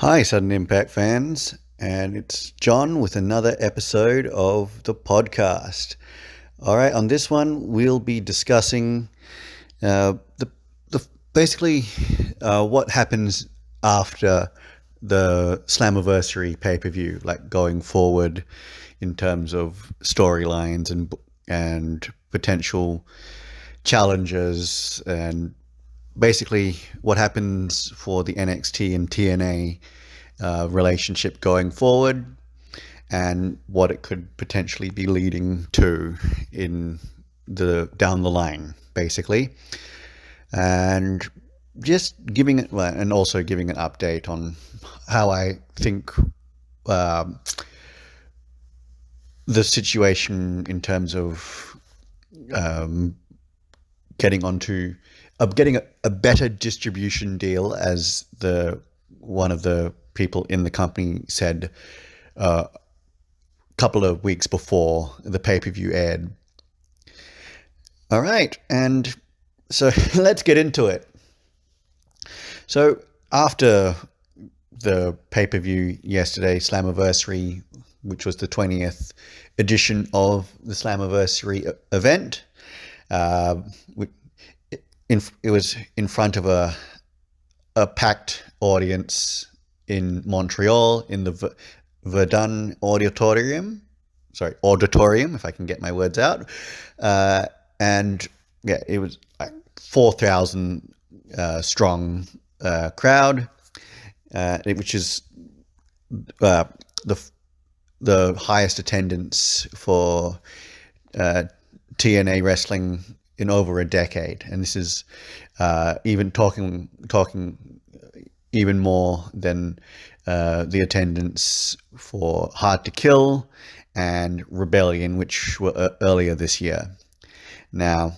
Hi, Sudden Impact fans, and it's John with another episode of the podcast. All right, on this one, we'll be discussing the basically what happens after the Slammiversary pay per view, like going forward in terms of storylines and potential challenges and basically what happens for the NXT and TNA relationship going forward and what it could potentially be leading to in the down the line, basically, and just giving it and also giving an update on how I think uh, the situation in terms of um, getting onto getting a better distribution deal, as the one of the people in the company said a couple of weeks before the pay-per-view aired. All right, and so let's get into it. So after the pay-per-view yesterday, Slammiversary, which was the 20th edition of the Slammiversary event, uh, it was in front of a packed audience in Montreal in the Verdun Auditorium. Sorry, auditorium, if I can get my words out. And yeah, it was like 4,000 strong crowd, which is the highest attendance for TNA wrestling in over a decade, and this is even talking even more than the attendance for Hard to Kill and Rebellion, which were earlier this year. Now,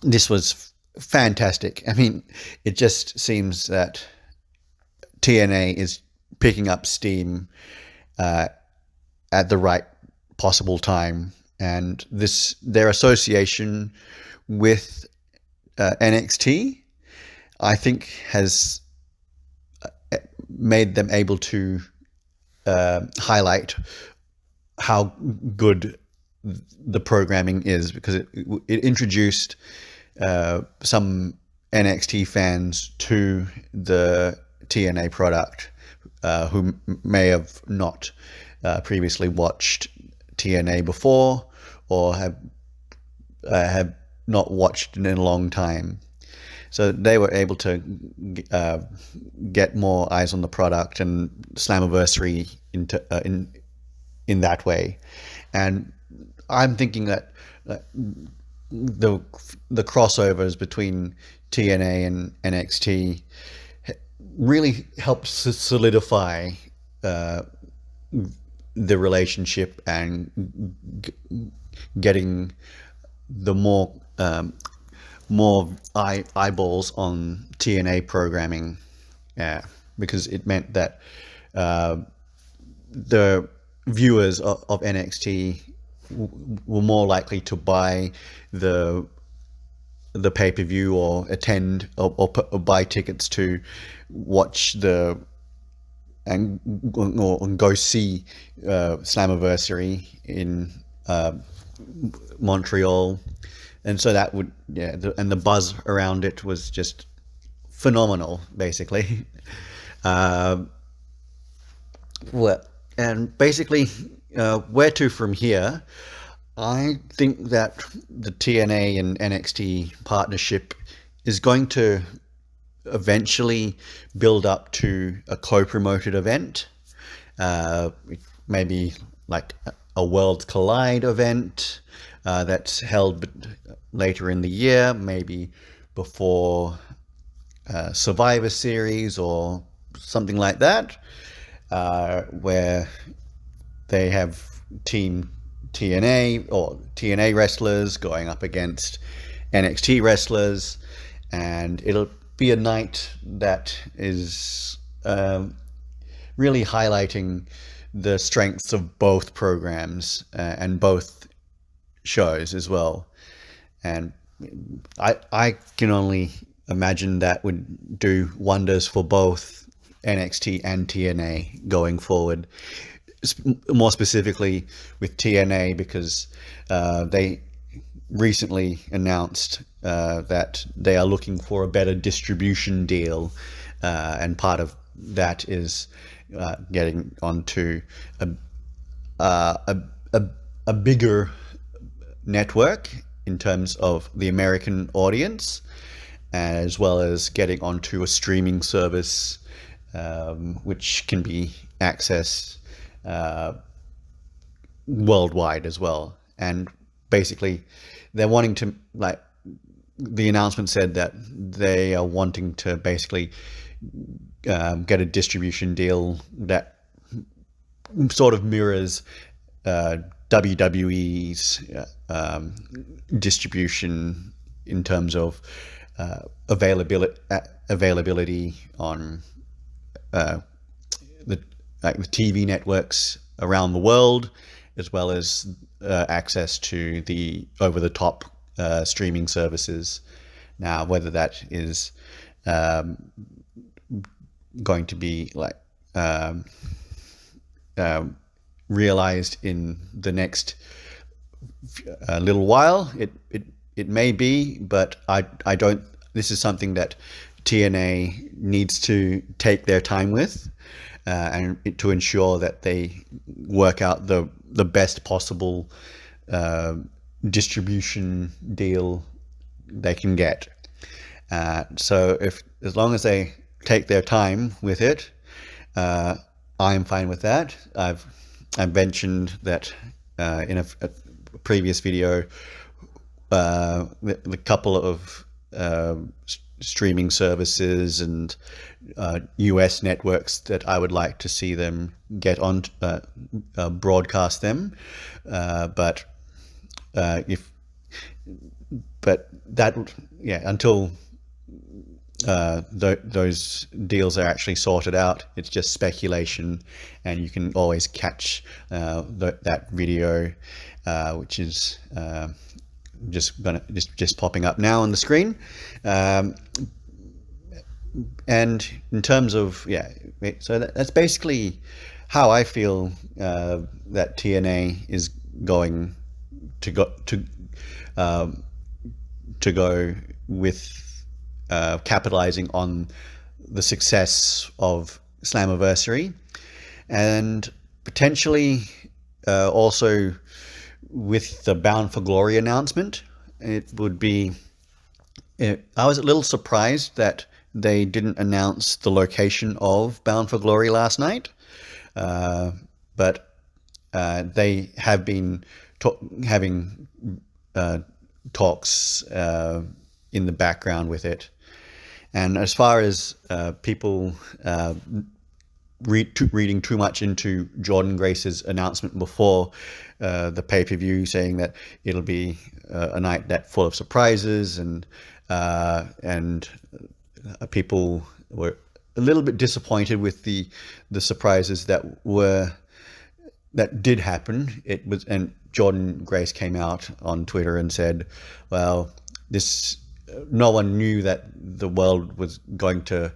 this was fantastic. I mean, it just seems that TNA is picking up steam at the right possible time, and their association with NXT, I think, has made them able to highlight how good the programming is, because it introduced some NXT fans to the TNA product who may have not previously watched TNA before, or have not watched in a long time. So they were able to get more eyes on the product and Slammiversary in that way. And I'm thinking that the crossovers between TNA and NXT really helped solidify the relationship and getting the more eyeballs on TNA programming, because it meant that the viewers of NXT were more likely to buy the pay-per-view or attend or buy tickets to watch and go see Slammiversary in Montreal. And so that would, and the buzz around it was just phenomenal, basically. And basically, where to from here? I think that the TNA and NXT partnership is going to eventually build up to a co-promoted event, maybe like a Worlds Collide event that's held later in the year, maybe before Survivor Series or something like that, where they have Team TNA or TNA wrestlers going up against NXT wrestlers, and it'll be a night that is really highlighting the strengths of both programs and both shows as well. And I can only imagine that would do wonders for both NXT and TNA going forward. More specifically with TNA, because they recently announced that they are looking for a better distribution deal, and part of that is getting onto a bigger network in terms of the American audience, as well as getting onto a streaming service, which can be accessed worldwide as well. And basically, they're wanting to, like, the announcement said that they are wanting to basically get a distribution deal that sort of mirrors WWE's distribution in terms of availability on the TV networks around the world, as well as access to the over-the-top streaming services. Now, whether that is going to be like realized in the next little while, it may be, but I don't. This is something that TNA needs to take their time with, and to ensure that they work out the best possible distribution deal they can get. So as long as they take their time with it, I'm fine with that. I've mentioned that in a previous video, the couple of streaming services and US networks that I would like to see them get on, broadcast them, but until those deals are actually sorted out, it's just speculation, and you can always catch that video, which is just popping up now on the screen. And in terms of so that's basically how I feel that TNA is going to go with capitalizing on the success of Slammiversary, and potentially also with the Bound for Glory announcement. It would be, I was a little surprised that they didn't announce the location of Bound for Glory last night, but they have been having talks in the background with it. And as far as people reading too much into Jordynne Grace's announcement before the pay-per-view, saying that it'll be a night that full of surprises, and people were a little bit disappointed with the surprises that did happen. It was, and Jordynne Grace came out on Twitter and said, well, no one knew that the world was going to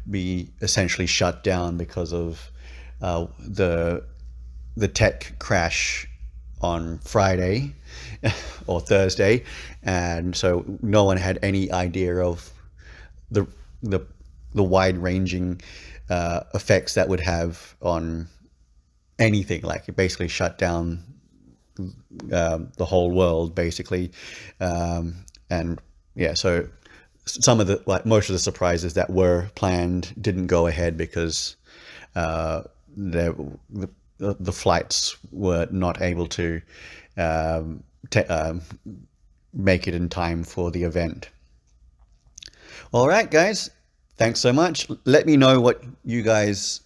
be essentially shut down because of the tech crash on Friday or Thursday, and so no one had any idea of the wide-ranging effects that would have on anything. Like, it basically shut down the whole world, basically, and so some of the, most of the surprises that were planned didn't go ahead because the flights were not able to make it in time for the event. All right, guys, thanks so much. Let me know what you guys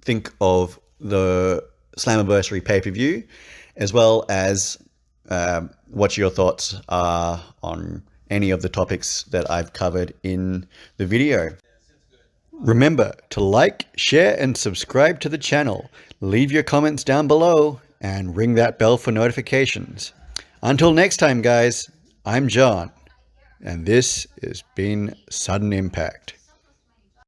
think of the Slammiversary pay-per-view, as well as what your thoughts are on any of the topics that I've covered in the video. Remember to like, share, and subscribe to the channel. Leave your comments down below and ring that bell for notifications. Until next time, guys, I'm John, and this has been Sudden Impact.